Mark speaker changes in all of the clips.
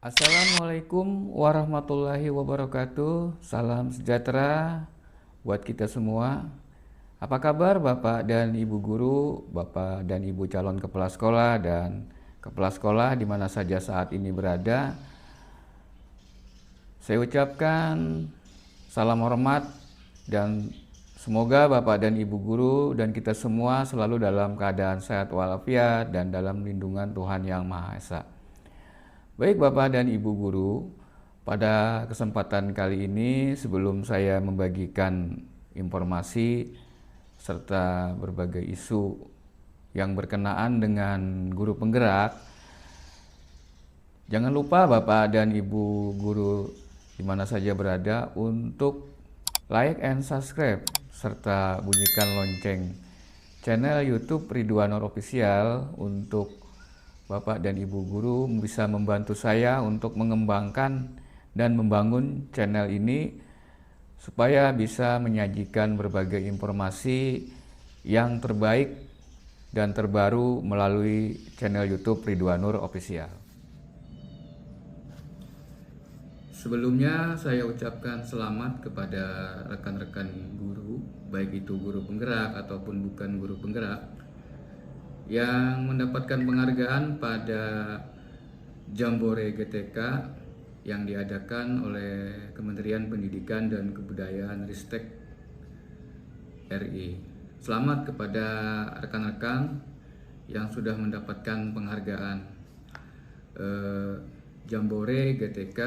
Speaker 1: Assalamualaikum warahmatullahi wabarakatuh. Salam sejahtera buat kita semua. Apa kabar Bapak dan Ibu guru, Bapak dan Ibu calon kepala sekolah dan kepala sekolah di mana saja saat ini berada? Saya ucapkan salam hormat dan semoga Bapak dan Ibu guru dan kita semua selalu dalam keadaan sehat walafiat dan dalam lindungan Tuhan Yang Maha Esa. Baik Bapak dan Ibu guru, pada kesempatan kali ini sebelum saya membagikan informasi serta berbagai isu yang berkenaan dengan guru penggerak, jangan lupa Bapak dan Ibu guru di mana saja berada untuk like and subscribe serta bunyikan lonceng channel YouTube Ridwan Nur Official untuk Bapak dan Ibu guru bisa membantu saya untuk mengembangkan dan membangun channel ini supaya bisa menyajikan berbagai informasi yang terbaik dan terbaru melalui channel YouTube Ridwan Nur Official. Sebelumnya saya ucapkan selamat kepada rekan-rekan guru, baik itu guru penggerak ataupun bukan guru penggerak, yang mendapatkan penghargaan pada Jambore GTK yang diadakan oleh Kementerian Pendidikan dan Kebudayaan Ristek RI. Selamat kepada rekan-rekan yang sudah mendapatkan penghargaan Jambore GTK,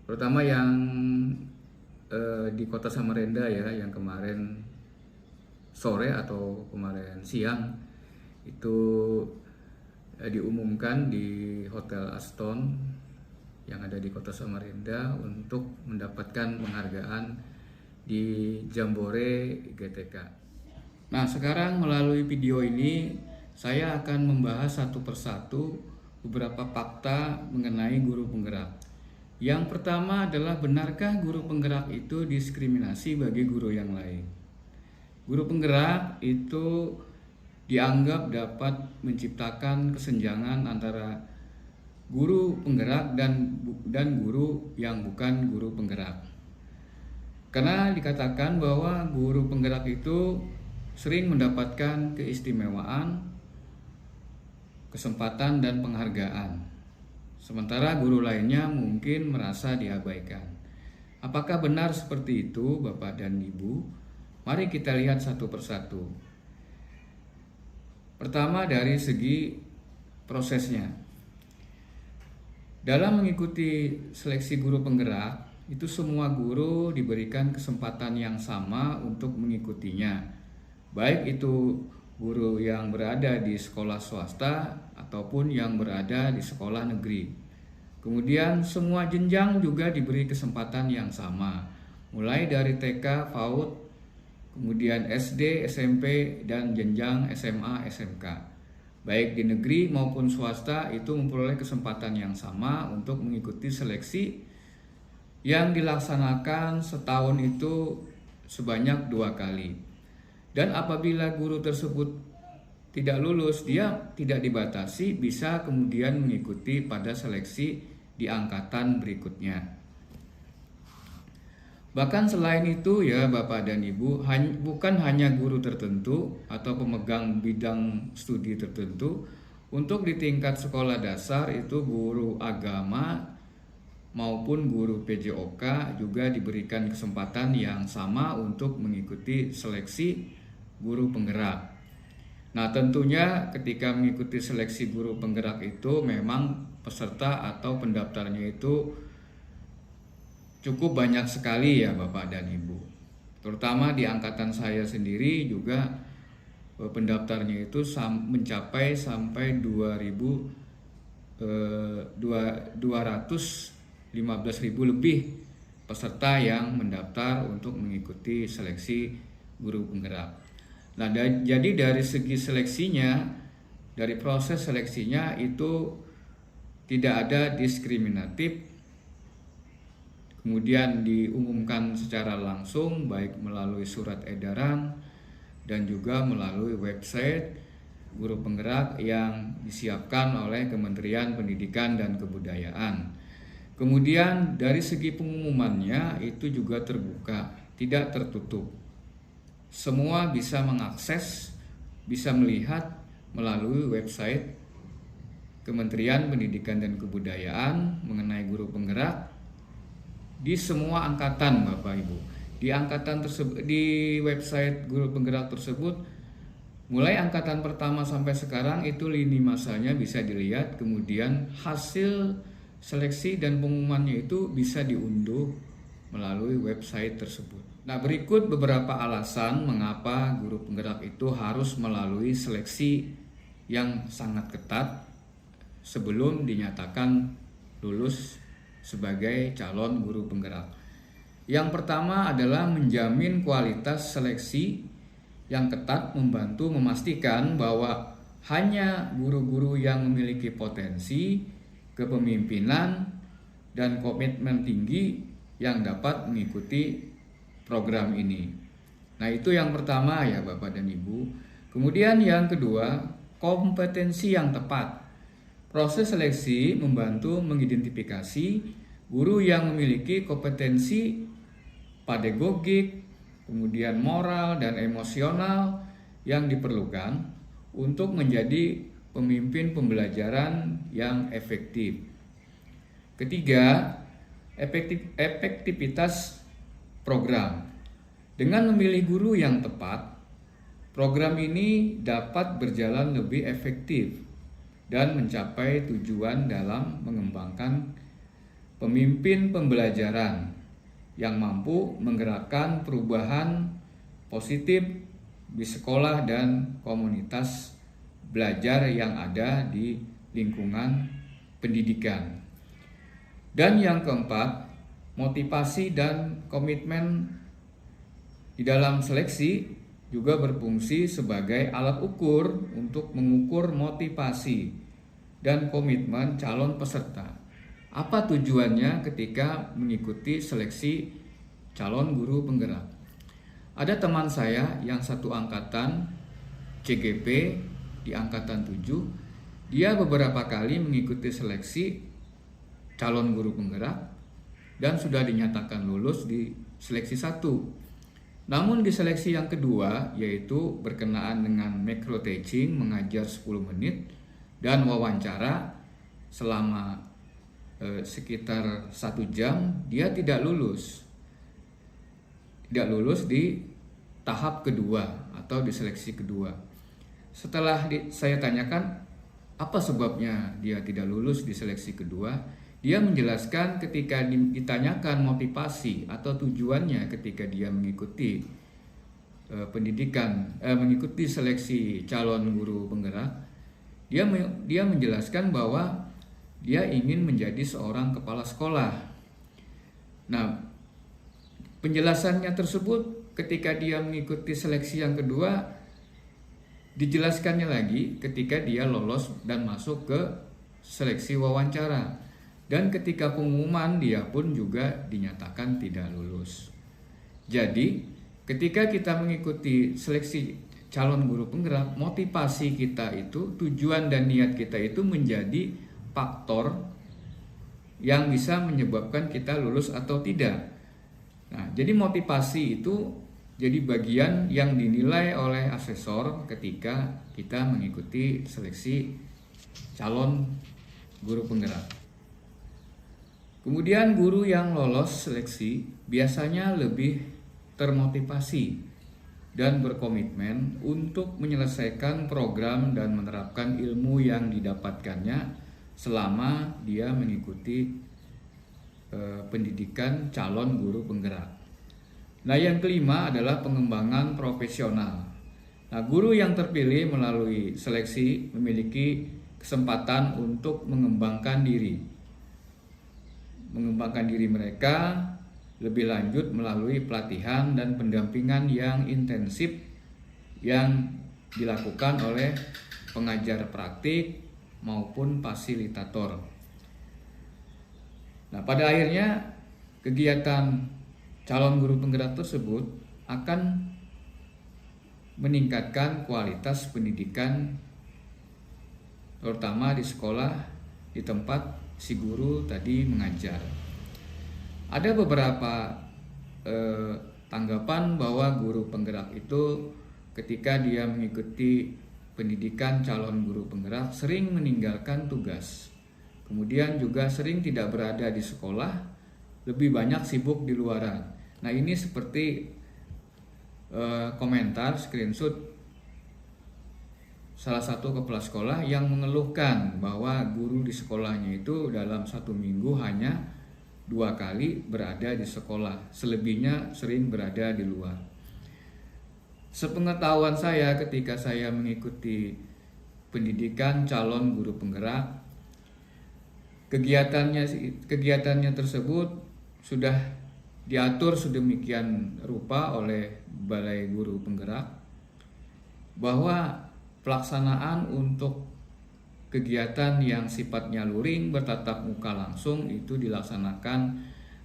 Speaker 1: terutama yang di Kota Samarinda ya, yang kemarin sore atau kemarin siang itu diumumkan di Hotel Aston yang ada di Kota Samarinda untuk mendapatkan penghargaan di Jambore GTK. Nah, sekarang melalui video ini saya akan membahas satu persatu beberapa fakta mengenai guru penggerak. Yang pertama adalah, benarkah guru penggerak itu diskriminasi bagi guru yang lain? Guru penggerak itu dianggap dapat menciptakan kesenjangan antara guru penggerak dan guru yang bukan guru penggerak. Karena dikatakan bahwa guru penggerak itu sering mendapatkan keistimewaan, kesempatan dan penghargaan. Sementara guru lainnya mungkin merasa diabaikan. Apakah benar seperti itu, Bapak dan Ibu? Mari kita lihat satu persatu. Pertama, dari segi prosesnya. Dalam mengikuti seleksi guru penggerak, itu semua guru diberikan kesempatan yang sama untuk mengikutinya. Baik itu guru yang berada di sekolah swasta ataupun yang berada di sekolah negeri. Kemudian semua jenjang juga diberi kesempatan yang sama, mulai dari TK, PAUD, kemudian SD, SMP, dan jenjang SMA, SMK. Baik di negeri maupun swasta itu memperoleh kesempatan yang sama untuk mengikuti seleksi yang dilaksanakan setahun itu sebanyak 2 kali. Dan apabila guru tersebut tidak lulus, dia tidak dibatasi, bisa kemudian mengikuti pada seleksi di angkatan berikutnya. Bahkan selain itu ya Bapak dan Ibu, bukan hanya guru tertentu atau pemegang bidang studi tertentu. Untuk di tingkat sekolah dasar itu guru agama maupun guru PJOK juga diberikan kesempatan yang sama untuk mengikuti seleksi guru penggerak. Nah, tentunya ketika mengikuti seleksi guru penggerak itu memang peserta atau pendaftarnya itu cukup banyak sekali ya Bapak dan Ibu. Terutama di angkatan saya sendiri juga pendaftarnya itu mencapai sampai 215.000 lebih peserta yang mendaftar untuk mengikuti seleksi guru penggerak. Nah, jadi dari segi seleksinya, dari proses seleksinya itu tidak ada diskriminatif. Kemudian diumumkan secara langsung baik melalui surat edaran dan juga melalui website guru penggerak yang disiapkan oleh Kementerian Pendidikan dan Kebudayaan. Kemudian dari segi pengumumannya itu juga terbuka, tidak tertutup. Semua bisa mengakses, bisa melihat melalui website Kementerian Pendidikan dan Kebudayaan mengenai guru penggerak di semua angkatan, Bapak Ibu. Di angkatan tersebut, di website guru penggerak tersebut, mulai angkatan pertama sampai sekarang itu lini masanya bisa dilihat, kemudian hasil seleksi dan pengumumannya itu bisa diunduh melalui website tersebut. Nah, berikut beberapa alasan mengapa guru penggerak itu harus melalui seleksi yang sangat ketat sebelum dinyatakan lulus sebagai calon guru penggerak. Yang pertama adalah menjamin kualitas seleksi yang ketat, membantu memastikan bahwa hanya guru-guru yang memiliki potensi kepemimpinan dan komitmen tinggi yang dapat mengikuti program ini. Nah, itu yang pertama ya Bapak dan Ibu. Kemudian yang kedua, kompetensi yang tepat. Proses seleksi membantu mengidentifikasi guru yang memiliki kompetensi pedagogik, kemudian moral dan emosional yang diperlukan untuk menjadi pemimpin pembelajaran yang efektif. Ketiga, efektivitas program. Dengan memilih guru yang tepat, program ini dapat berjalan lebih efektif dan mencapai tujuan dalam mengembangkan pemimpin pembelajaran yang mampu menggerakkan perubahan positif di sekolah dan komunitas belajar yang ada di lingkungan pendidikan. Dan yang keempat, motivasi dan komitmen di dalam seleksi juga berfungsi sebagai alat ukur untuk mengukur motivasi dan komitmen calon peserta. Apa tujuannya ketika mengikuti seleksi calon guru penggerak? Ada teman saya yang satu angkatan CGP di angkatan 7, dia beberapa kali mengikuti seleksi calon guru penggerak dan sudah dinyatakan lulus di seleksi 1. Namun di seleksi yang kedua, yaitu berkenaan dengan micro teaching, mengajar 10 menit dan wawancara selama sekitar 1 jam, dia tidak lulus di tahap kedua atau di seleksi kedua. Setelah saya tanyakan apa sebabnya dia tidak lulus di seleksi kedua, dia menjelaskan ketika ditanyakan motivasi atau tujuannya ketika dia mengikuti mengikuti seleksi calon guru penggerak, dia menjelaskan bahwa dia ingin menjadi seorang kepala sekolah. Nah, penjelasannya tersebut ketika dia mengikuti seleksi yang kedua, dijelaskannya lagi ketika dia lolos dan masuk ke seleksi wawancara. Dan ketika pengumuman dia pun juga dinyatakan tidak lulus. Jadi ketika kita mengikuti seleksi calon guru penggerak, motivasi kita itu, tujuan dan niat kita itu menjadi faktor yang bisa menyebabkan kita lulus atau tidak. Nah, jadi motivasi itu jadi bagian yang dinilai oleh asesor ketika kita mengikuti seleksi calon guru penggerak. Kemudian guru yang lolos seleksi biasanya lebih termotivasi dan berkomitmen untuk menyelesaikan program dan menerapkan ilmu yang didapatkannya selama dia mengikuti pendidikan calon guru penggerak. Nah, yang kelima adalah pengembangan profesional. Nah, guru yang terpilih melalui seleksi memiliki kesempatan untuk mengembangkan diri mereka lebih lanjut melalui pelatihan dan pendampingan yang intensif yang dilakukan oleh pengajar praktik maupun fasilitator. Nah, pada akhirnya kegiatan calon guru penggerak tersebut akan meningkatkan kualitas pendidikan terutama di sekolah, di tempat si guru tadi mengajar. Ada beberapa tanggapan bahwa guru penggerak itu ketika dia mengikuti pendidikan calon guru penggerak sering meninggalkan tugas. Kemudian juga sering tidak berada di sekolah, lebih banyak sibuk di luaran. Nah, ini seperti komentar screenshot salah satu kepala sekolah yang mengeluhkan bahwa guru di sekolahnya itu dalam 1 minggu hanya 2 kali berada di sekolah, selebihnya sering berada di luar. Sepengetahuan saya ketika saya mengikuti pendidikan calon guru penggerak, kegiatannya tersebut sudah diatur sedemikian rupa oleh Balai Guru Penggerak bahwa pelaksanaan untuk kegiatan yang sifatnya luring bertatap muka langsung itu dilaksanakan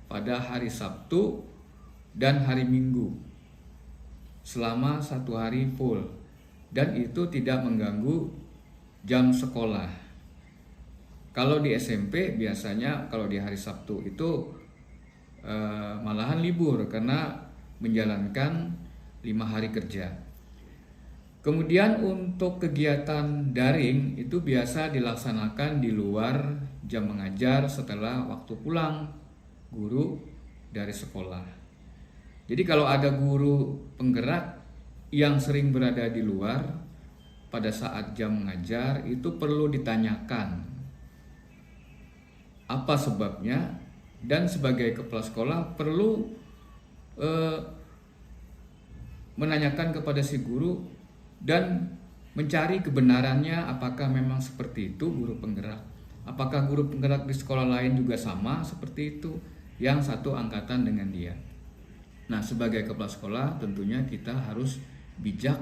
Speaker 1: pada hari Sabtu dan hari Minggu selama 1 hari full, dan itu tidak mengganggu jam sekolah. Kalau di SMP biasanya kalau di hari Sabtu itu malahan libur karena menjalankan 5 hari kerja. Kemudian untuk kegiatan daring itu biasa dilaksanakan di luar jam mengajar setelah waktu pulang guru dari sekolah. Jadi kalau ada guru penggerak yang sering berada di luar pada saat jam mengajar, itu perlu ditanyakan apa sebabnya, dan sebagai kepala sekolah perlu menanyakan kepada si guru dan mencari kebenarannya, apakah memang seperti itu guru penggerak. Apakah guru penggerak di sekolah lain juga sama seperti itu, yang satu angkatan dengan dia. Nah, sebagai kepala sekolah tentunya kita harus bijak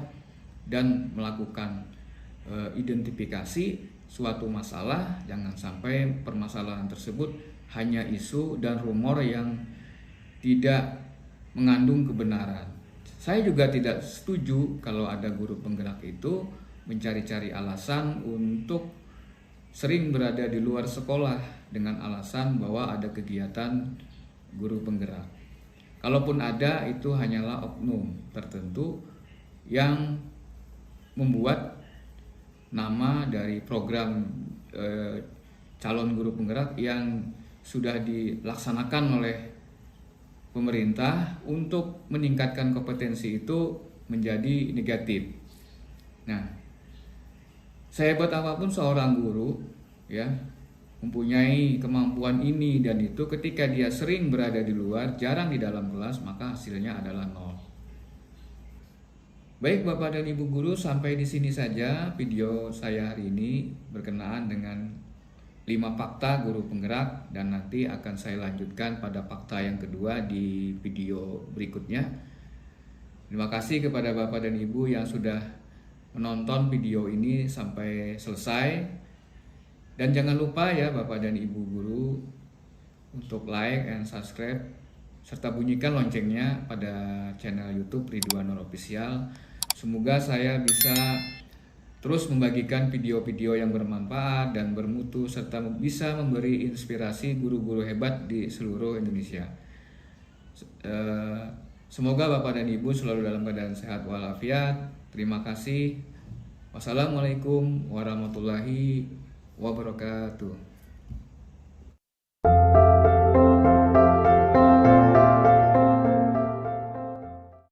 Speaker 1: dan melakukan identifikasi suatu masalah, jangan sampai permasalahan tersebut hanya isu dan rumor yang tidak mengandung kebenaran. Saya juga tidak setuju kalau ada guru penggerak itu mencari-cari alasan untuk sering berada di luar sekolah dengan alasan bahwa ada kegiatan guru penggerak. Kalaupun ada, itu hanyalah oknum tertentu yang membuat nama dari program calon guru penggerak yang sudah dilaksanakan oleh pemerintah untuk meningkatkan kompetensi itu menjadi negatif. Nah, sehebat apapun seorang guru ya mempunyai kemampuan ini dan itu, ketika dia sering berada di luar, jarang di dalam kelas, maka hasilnya adalah 0. Baik Bapak dan Ibu guru, sampai di sini saja video saya hari ini berkenaan dengan 5 fakta guru penggerak, dan nanti akan saya lanjutkan pada fakta yang kedua di video berikutnya. Terima kasih kepada Bapak dan Ibu yang sudah menonton video ini sampai selesai. Dan jangan lupa ya Bapak dan Ibu guru untuk like and subscribe serta bunyikan loncengnya pada channel YouTube Ridwan Nur Official. Semoga saya bisa terus membagikan video-video yang bermanfaat dan bermutu serta bisa memberi inspirasi guru-guru hebat di seluruh Indonesia. Semoga Bapak dan Ibu selalu dalam keadaan sehat walafiat. Terima kasih. Wassalamualaikum warahmatullahi wabarakatuh.